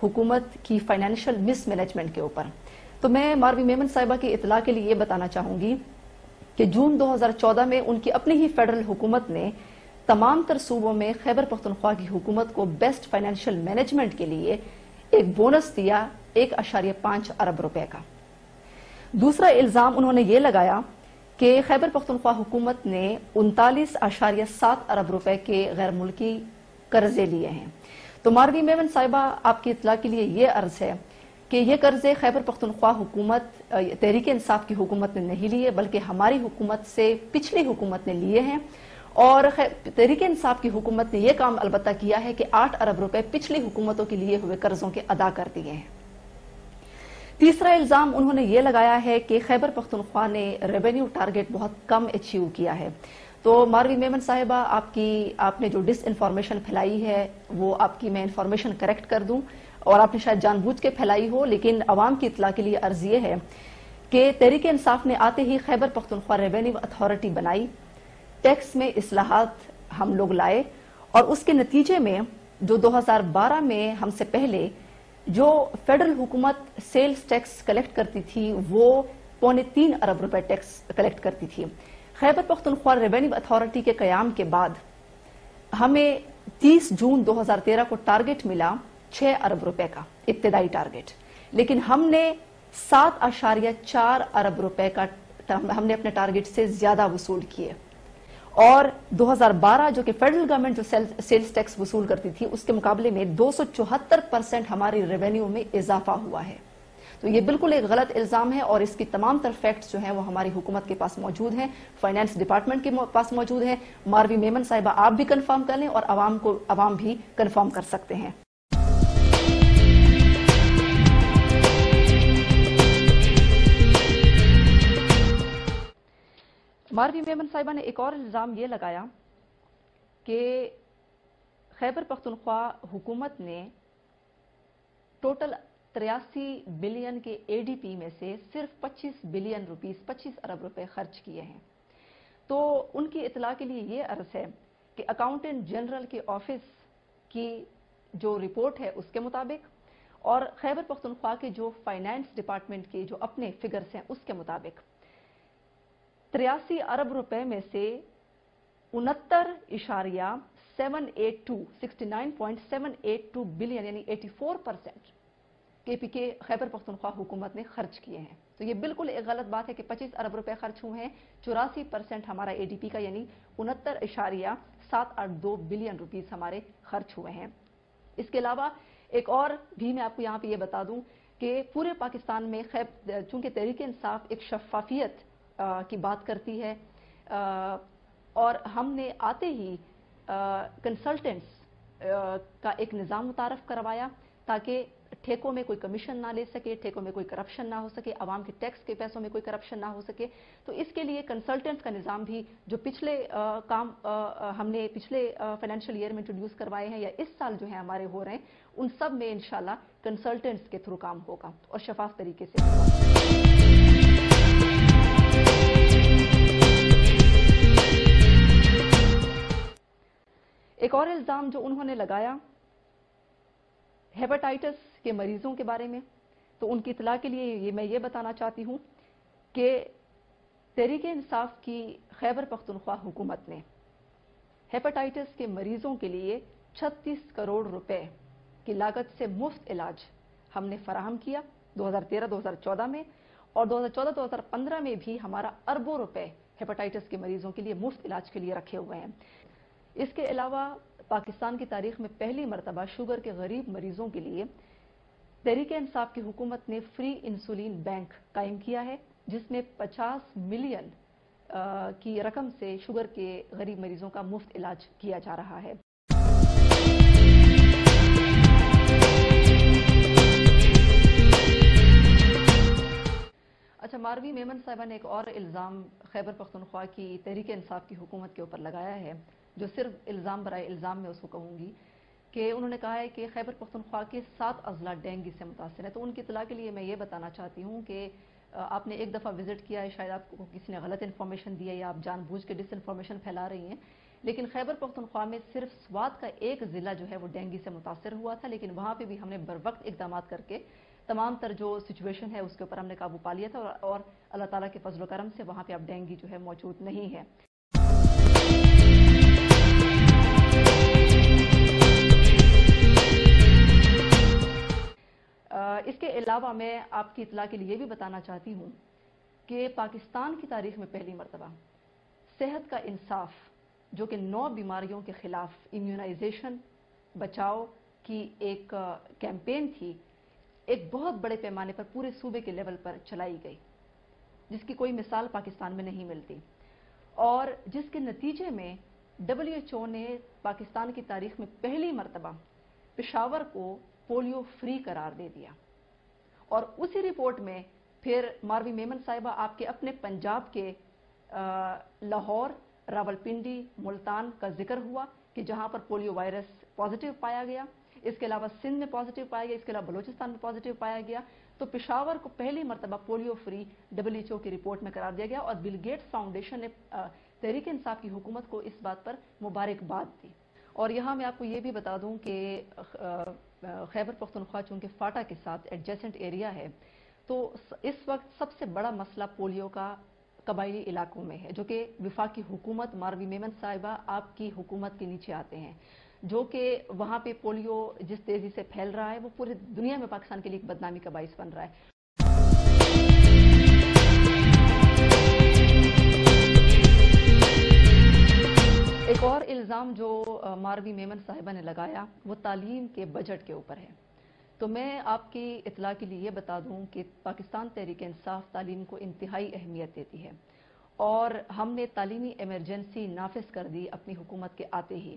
हुकूमत की financial miss management के ऊपर। तो मैं मारवी मेमन साहिबा की इतला के लिए ये बताना चाहूंगी कि जून 2014 में उनकी अपनी ही फेडरल हुकूमत ने तमाम तर सूबों में खैबर पख्तूनख्वा की हुकूमत को बेस्ट फाइनेंशियल मैनेजमेंट के लिए एक बोनस दिया 1.5 अरब रुपए का। दूसरा इल्जाम उन्होंने ये लगाया कि खैबर पख्तूनख्वा हुकूमत ने 39.7 अरब रुपए के गैर मुल्की कर्जे लिए हैं। तो मारवी मेमन साहिबा आपकी इतला के लिए ये अर्ज है कि ये कर्जे खैबर पख्तूनख्वा हुकूमत तहरीक इंसाफ की हुकूमत ने नहीं लिए, बल्कि हमारी हुकूमत से पिछली हुकूमत ने लिए हैं। और तहरीक इंसाफ की हुकूमत ने यह काम अलबत्ता किया है कि 8 अरब रुपए पिछली हुकूमतों के लिए हुए कर्जों के अदा कर दिए हैं। तीसरा इल्जाम उन्होंने ये लगाया है कि खैबर पख्तूनख्वा ने रेवेन्यू टारगेट बहुत कम अचीव किया है। तो मारवी मेमन साहिबा आपने जो डिस इन्फॉर्मेशन फैलाई है वो आपकी मैं इन्फॉर्मेशन करेक्ट कर दूं, और आपने शायद जानबूझ के फैलाई हो, लेकिन अवाम की इतला के लिए अर्ज ये है कि तहरीक इंसाफ ने आते ही खैबर पख्तूनख्वा रेवेन्यू अथॉरिटी बनाई, टैक्स में इस्लाहात हम लोग लाए, और उसके नतीजे में जो 2012 में हमसे पहले जो फेडरल हुकूमत सेल्स टैक्स कलेक्ट करती थी वो 3.25 अरब रुपए टैक्स कलेक्ट करती थी। खैबर पख्तूनख्वा रेवेन्यू अथॉरिटी के कयाम के बाद हमें 30 जून 2013 को टारगेट मिला 6 अरब रुपए का इब्तिदाई टारगेट, लेकिन हमने 7.4 अरब रुपए का हमने अपने टारगेट से ज्यादा वसूल किए। और 2012 जो कि फेडरल गवर्नमेंट जो सेल्स टैक्स वसूल करती थी उसके मुकाबले में 274% हमारी रेवेन्यू में इजाफा हुआ है। तो ये बिल्कुल एक गलत इल्जाम है, और इसकी तमाम तर फैक्ट्स जो हैं वो हमारी हुकूमत के पास मौजूद हैं, फाइनेंस डिपार्टमेंट के पास मौजूद है। मारवी मेमन साहिबा आप भी कंफर्म कर लें और अवाम भी कंफर्म कर सकते हैं। मारवी मेमन साहिबा ने एक और इल्जाम ये लगाया कि खैबर पख्तूनख्वा हुकूमत ने टोटल 83 बिलियन के एडीपी में से सिर्फ 25 बिलियन रुपीस 25 अरब रुपए खर्च किए हैं। तो उनकी इतला के लिए ये अर्ज है कि अकाउंटेंट जनरल के ऑफिस की जो रिपोर्ट है उसके मुताबिक और खैबर पख्तूनख्वा के जो फाइनेंस डिपार्टमेंट के जो अपने फिगर्स हैं उसके मुताबिक 83 अरब रुपए में से 69.782 बिलियन यानी 84% केपीके खैबर पख्तूनख्वा हुकूमत ने खर्च किए हैं। तो ये बिल्कुल एक गलत बात है कि 25 अरब रुपए खर्च हुए हैं। 84% हमारा एडीपी का यानी 69.782 बिलियन रुपीस हमारे खर्च हुए हैं। इसके अलावा एक और भी मैं आपको यहाँ पे ये बता दूं कि पूरे पाकिस्तान में चूंकि तहरीक इंसाफ एक शफाफियत की बात करती है, और हमने आते ही कंसल्टेंट्स का एक निज़ाम मुतारफ करवाया ताकि ठेकों में कोई कमीशन ना ले सके, ठेकों में कोई करप्शन ना हो सके, आवाम के टैक्स के पैसों में कोई करप्शन ना हो सके। तो इसके लिए कंसल्टेंट्स का निज़ाम भी जो पिछले हमने पिछले फाइनेंशियल ईयर में इंट्रोड्यूस करवाए हैं या इस साल जो है हमारे हो रहे हैं, उन सब में इंशाल्लाह कंसल्टेंट्स के थ्रू काम होगा और शफाफ तरीके से होगा। एक और इल्जाम जो उन्होंने लगाया हेपेटाइटिस के मरीजों के बारे में, तो उनकी इतला के लिए मैं ये बताना चाहती हूं कि तहरीक इंसाफ की खैबर पख्तूनख्वा हुकूमत ने हेपेटाइटिस के मरीजों के लिए 36 करोड़ रुपए की लागत से मुफ्त इलाज हमने फराहम किया 2013-2014 में, और 2014-2015 में भी हमारा अरबों रुपए हेपेटाइटिस के मरीजों के लिए मुफ्त इलाज के लिए रखे हुए हैं। इसके अलावा पाकिस्तान की तारीख में पहली मरतबा शुगर के गरीब मरीजों के लिए तहरीक इंसाफ की हुकूमत ने फ्री इंसुलिन बैंक कायम किया है, जिसमें 50 मिलियन की रकम से शुगर के गरीब मरीजों का मुफ्त इलाज किया जा रहा है। अच्छा, मारवी मेमन साहिबा ने एक और इल्जाम खैबर पख्तूनख्वा की तहरीक इंसाफ की हुकूमत के ऊपर लगाया है, जो सिर्फ इल्जाम बराए इल्जाम में उसको कहूंगी कि उन्होंने कहा है कि खैबर पख्तूनख्वा के 7 अजला डेंगू से मुतासर है। तो उनकी इतला के लिए मैं ये बताना चाहती हूँ कि आपने एक दफ़ा विजिट किया है, शायद आपको किसी ने गलत इन्फॉर्मेशन दी है या आप जानबूझ के डिस इन्फॉर्मेशन फैला रही हैं لیکن خیبر پختونخوا میں صرف سوات کا ایک ضلع جو ہے وہ ڈینگی سے متاثر ہوا تھا، لیکن وہاں پہ بھی ہم نے بروقت اقدامات کر کے تمام تر جو سچویشن ہے اس کے اوپر ہم نے قابو پا لیا تھا، اور اللہ تعالیٰ کے فضل و کرم سے وہاں پہ اب ڈینگی جو ہے موجود نہیں ہے۔ اس کے علاوہ میں آپ کی اطلاع کے لیے یہ بھی بتانا چاہتی ہوں کہ پاکستان کی تاریخ میں پہلی مرتبہ صحت کا انصاف، جو کہ 9 بیماریوں کے خلاف امیونائزیشن بچاؤ کی ایک کیمپین تھی، ایک بہت بڑے پیمانے پر پورے صوبے کے لیول پر چلائی گئی، جس کی کوئی مثال پاکستان میں نہیں ملتی، اور جس کے نتیجے میں WHO نے پاکستان کی تاریخ میں پہلی مرتبہ پشاور کو پولیو فری قرار دے دیا۔ اور اسی رپورٹ میں پھر ماروی میمن صاحبہ آپ کے اپنے پنجاب کے لاہور، راولپنڈی، ملتان کا ذکر ہوا کہ جہاں پر پولیو وائرس پازیٹیو پایا گیا، اس کے علاوہ سندھ میں پازیٹیو پایا گیا، اس کے علاوہ بلوچستان میں پازیٹیو پایا گیا، تو پشاور کو پہلی مرتبہ پولیو فری WHO کی رپورٹ میں قرار دیا گیا، اور بل گیٹس فاؤنڈیشن نے تحریک انصاف کی حکومت کو اس بات پر مبارکباد دی۔ اور یہاں میں آپ کو یہ بھی بتا دوں کہ خیبر پختونخوا چونکہ فاٹا کے ساتھ ایڈجیسنٹ ایریا ہے، تو اس وقت سب سے بڑا مسئلہ پولیو کا قبائلی علاقوں میں ہے، جو کہ وفاقی حکومت ماروی میمن صاحبہ آپ کی حکومت کے نیچے آتے ہیں، جو کہ وہاں پہ پولیو جس تیزی سے پھیل رہا ہے وہ پوری دنیا میں پاکستان کے لیے ایک بدنامی کا باعث بن رہا ہے۔ ایک اور الزام جو ماروی میمن صاحبہ نے لگایا وہ تعلیم کے بجٹ کے اوپر ہے، تو میں آپ کی اطلاع کے لیے یہ بتا دوں کہ پاکستان تحریک انصاف تعلیم کو انتہائی اہمیت دیتی ہے، اور ہم نے تعلیمی ایمرجنسی نافذ کر دی اپنی حکومت کے آتے ہی،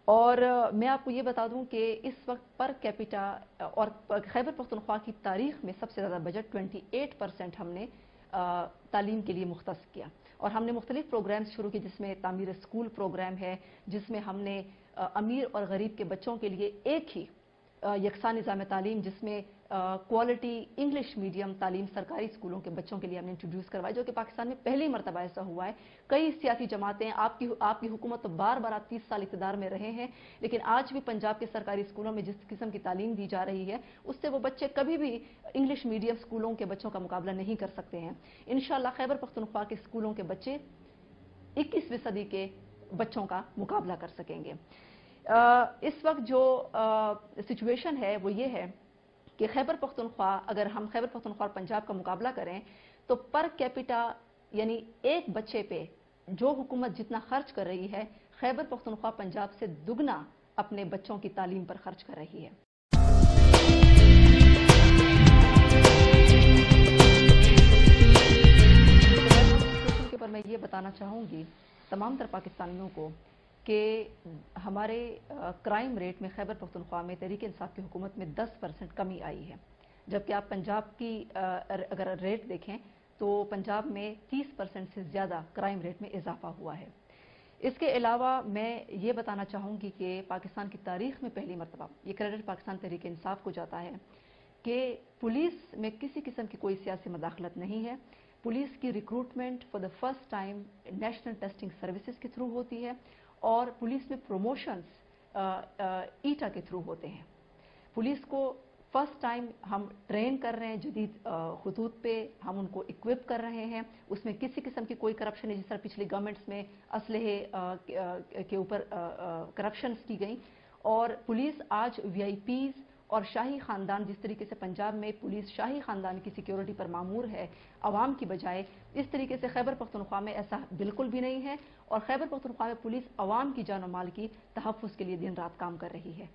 اور میں آپ کو یہ بتا دوں کہ اس وقت پر کیپیٹا اور خیبر پختونخوا کی تاریخ میں سب سے زیادہ بجٹ 28% ہم نے تعلیم کے لیے مختص کیا، اور ہم نے مختلف پروگرامز شروع کی، جس میں تعمیر اسکول پروگرام ہے، جس میں ہم نے امیر اور غریب کے بچوں کے لیے ایک ہی یکساں نظام تعلیم، جس میں کوالٹی انگلش میڈیم تعلیم سرکاری اسکولوں کے بچوں کے لیے ہم نے انٹروڈیوس کروائی، جو کہ پاکستان میں پہلی مرتبہ ایسا ہوا ہے۔ کئی سیاسی جماعتیں، آپ کی حکومت تو بار بار آپ 30 سال اقتدار میں رہے ہیں، لیکن آج بھی پنجاب کے سرکاری اسکولوں میں جس قسم کی تعلیم دی جا رہی ہے، اس سے وہ بچے کبھی بھی انگلش میڈیم اسکولوں کے بچوں کا مقابلہ نہیں کر سکتے ہیں۔ انشاءاللہ خیبر پختونخوا کے اسکولوں کے بچے 21ویں صدی کے بچوں کا مقابلہ کر سکیں گے۔ اس وقت جو سچویشن ہے وہ یہ ہے کہ خیبر پختونخوا، اگر ہم خیبر پختونخوا اور پنجاب کا مقابلہ کریں تو پر کیپیٹا یعنی ایک بچے پہ جو حکومت جتنا خرچ کر رہی ہے، خیبر پختونخوا پنجاب سے دگنا اپنے بچوں کی تعلیم پر خرچ کر رہی ہے۔ کے پر میں یہ بتانا چاہوں گی تمام تر پاکستانیوں کو کہ ہمارے کرائم ریٹ میں خیبر پختونخوا میں تحریک انصاف کی حکومت میں 10% کمی آئی ہے، جبکہ آپ پنجاب کی اگر ریٹ دیکھیں تو پنجاب میں 30% سے زیادہ کرائم ریٹ میں اضافہ ہوا ہے۔ اس کے علاوہ میں یہ بتانا چاہوں گی کہ پاکستان کی تاریخ میں پہلی مرتبہ یہ کریڈٹ پاکستان تحریک انصاف کو جاتا ہے کہ پولیس میں کسی قسم کی کوئی سیاسی مداخلت نہیں ہے۔ پولیس کی recruitment for the first time national testing services کے تھرو ہوتی ہے، اور پولیس میں پروموشنز ایٹا کے تھرو ہوتے ہیں۔ پولیس کو فرسٹ ٹائم ہم ٹرین کر رہے ہیں، جدید خطوط پہ ہم ان کو اکوپ کر رہے ہیں، اس میں کسی قسم کی کوئی کرپشن نہیں، جس طرح پچھلی گورنمنٹس میں اسلحے کے اوپر کرپشنز کی گئیں، اور پولیس آج VIPs اور شاہی خاندان، جس طریقے سے پنجاب میں پولیس شاہی خاندان کی سیکیورٹی پر مامور ہے عوام کی بجائے، اس طریقے سے خیبر پختونخوا میں ایسا بالکل بھی نہیں ہے، اور خیبر پختونخوا میں پولیس عوام کی جان و مال کی تحفظ کے لیے دن رات کام کر رہی ہے۔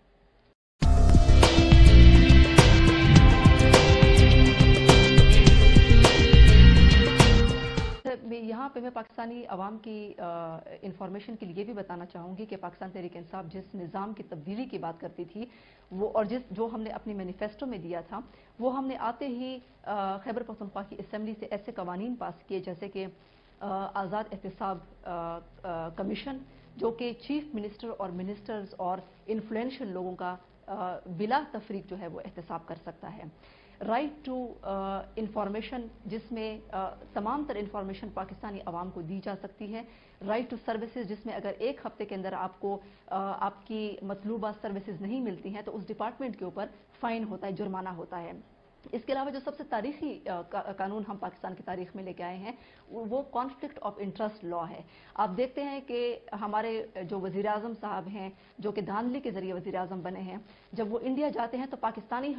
یہاں پہ میں پاکستانی عوام کی انفارمیشن کے لیے بھی بتانا چاہوں گی کہ پاکستان تحریک انصاف جس نظام کی تبدیلی کی بات کرتی تھی وہ، اور جو ہم نے اپنی مینیفیسٹو میں دیا تھا، وہ ہم نے آتے ہی خیبر پختونخوا کی اسمبلی سے ایسے قوانین پاس کیے جیسے کہ آزاد احتساب کمیشن، جو کہ چیف منسٹر اور منسٹرز اور انفلوئنشل لوگوں کا बिला तफरीक जो है वो एहतसाब कर सकता है। राइट टू इंफॉर्मेशन, जिसमें तमाम तर इंफॉर्मेशन पाकिस्तानी अवाम को दी जा सकती है। राइट टू सर्विसेज, जिसमें अगर एक हफ्ते के अंदर आपको आपकी मतलूबा सर्विसेज नहीं मिलती हैं तो उस डिपार्टमेंट के ऊपर फाइन होता है, जुर्माना होता है। इसके अलावा जो सबसे तारीखी कानून हम पाकिस्तान की तारीख में लेके आए हैं वो कॉन्फ्लिक्ट ऑफ इंटरेस्ट लॉ है। आप देखते हैं कि हमारे जो वज़ीर आज़म साहब हैं, जो कि धांधली के जरिए वज़ीर आज़म बने हैं, जब वो इंडिया जाते हैं तो पाकिस्तानी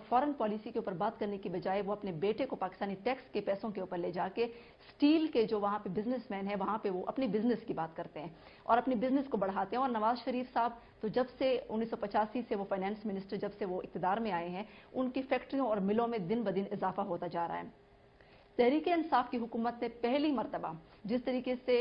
फॉरेन पॉलिसी के ऊपर बात करने की बजाय वो अपने बेटे को पाकिस्तानी टैक्स के पैसों के ऊपर ले जाके स्टील के जो वहाँ पे बिजनेसमैन है वहाँ पे वो अपनी बिजनेस की बात करते हैं और अपनी बिजनेस को बढ़ाते हैं। और नवाज शरीफ साहब तो जब से 1985 से वो फाइनेंस मिनिस्टर जब से वो इक़्तिदार में आए हैं, उनकी फैक्ट्रियों और मिलों में दिन ब दिन इजाफा होता जा रहा है। तहरीक-ए-इंसाफ की हुकूमत ने पहली मरतबा जिस तरीके से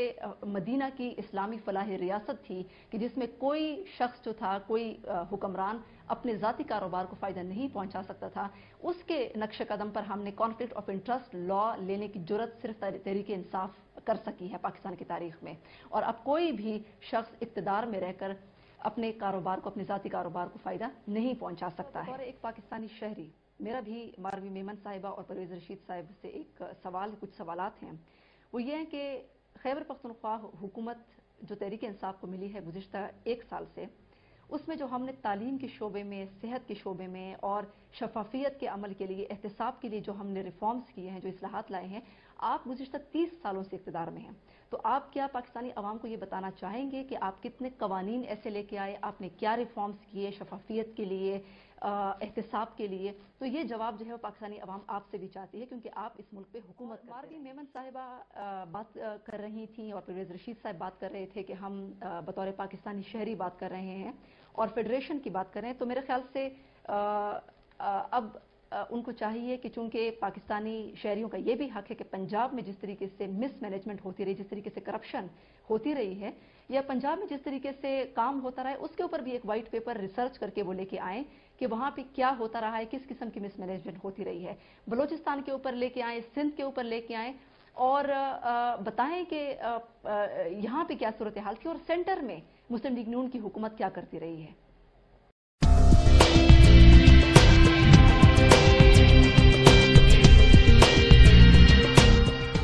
मदीना की इस्लामी फलाही रियासत थी कि जिसमें कोई शख्स जो था, कोई हुक्मरान अपने ज़ाती कारोबार को फ़ायदा नहीं पहुंचा सकता था, उसके नक्श कदम पर हमने कॉन्फ्लिक्ट ऑफ इंटरेस्ट लॉ लेने की जुर्रत सिर्फ तहरीक-ए-इंसाफ कर सकी है पाकिस्तान की तारीख में। और अब कोई भी शख्स इक़्तिदार में रहकर अपने कारोबार को, अपने ज़ाती कारोबार को फ़ायदा नहीं पहुंचा सकता है। और एक पाकिस्तानी शहरी, मेरा भी मारवी मेमन साहिबा और परवेज़ रशीद साहिब से एक सवाल, कुछ सवालात हैं। वो ये हैं कि खैबर पख्तूनख्वा हुकूमत जो तहरीक-ए-इंसाफ को मिली है गुज़िश्ता 1 साल से, उसमें जो हमने तालीम के शोबे में, सेहत के शोबे में और शफाफियत के अमल के लिए, एहतिसाब के लिए जो हमने रिफॉर्म्स किए हैं, जो इस्लाहात लाए हैं, आप गुज़िश्ता 30 सालों से इक़्तिदार में हैं। तो आप क्या पाकिस्तानी अवाम को ये बताना चाहेंगे कि आप कितने कवानीन ऐसे लेके आए, आपने क्या रिफॉर्म्स किए शफाफियत के लिए, एहतिसाब के लिए? तो ये जवाब जो है वो पाकिस्तानी अवाम आपसे भी चाहती है, क्योंकि आप इस मुल्क पे हुकूमत करते हैं। मारवी मेमन साहिबा बात कर रही थी और परवेज़ रशीद साहब बात कर रहे थे कि हम बतौर पाकिस्तानी शहरी बात कर रहे हैं और फेडरेशन की बात कर रहे हैं। तो मेरे ख्याल से अब उनको चाहिए कि चूंकि पाकिस्तानी शहरियों का ये भी हक है कि पंजाब में जिस तरीके से मिसमैनेजमेंट होती रही, जिस तरीके से करप्शन होती रही है, या पंजाब में जिस तरीके से काम होता रहा है, उसके ऊपर भी एक वाइट पेपर रिसर्च करके वो लेके आएँ कि वहाँ पे क्या होता रहा है, किस किस्म की मिसमैनेजमेंट होती रही है। बलूचिस्तान के ऊपर लेके आएँ, सिंध के ऊपर लेके आएँ और बताएं कि यहाँ पे क्या सूरत हाल थी और सेंटर में मुस्लिम लीग नून की हुकूमत क्या करती रही है।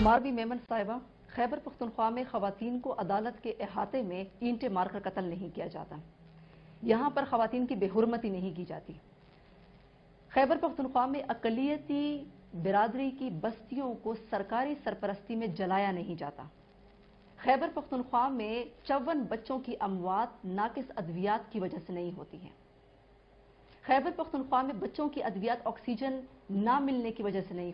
मारवी मेमन साहिबा, खैबर पख्तूनख्वा में खवातीन को अदालत के अहाते में ईंटें मारकर कत्ल नहीं किया जाता। यहाँ पर खवातीन की बेहुरमती नहीं की जाती। खैबर पख्तूनख्वा में अकलियती बिरादरी की बस्तियों को सरकारी सरपरस्ती में जलाया नहीं जाता। खैबर पख्तूनख्वा में 54 बच्चों की अमवात नाकिस अद्वियात की वजह से नहीं होती है। खैबर पख्तूनख्वा में बच्चों की अद्वियात ऑक्सीजन ना मिलने की वजह से नहीं होती।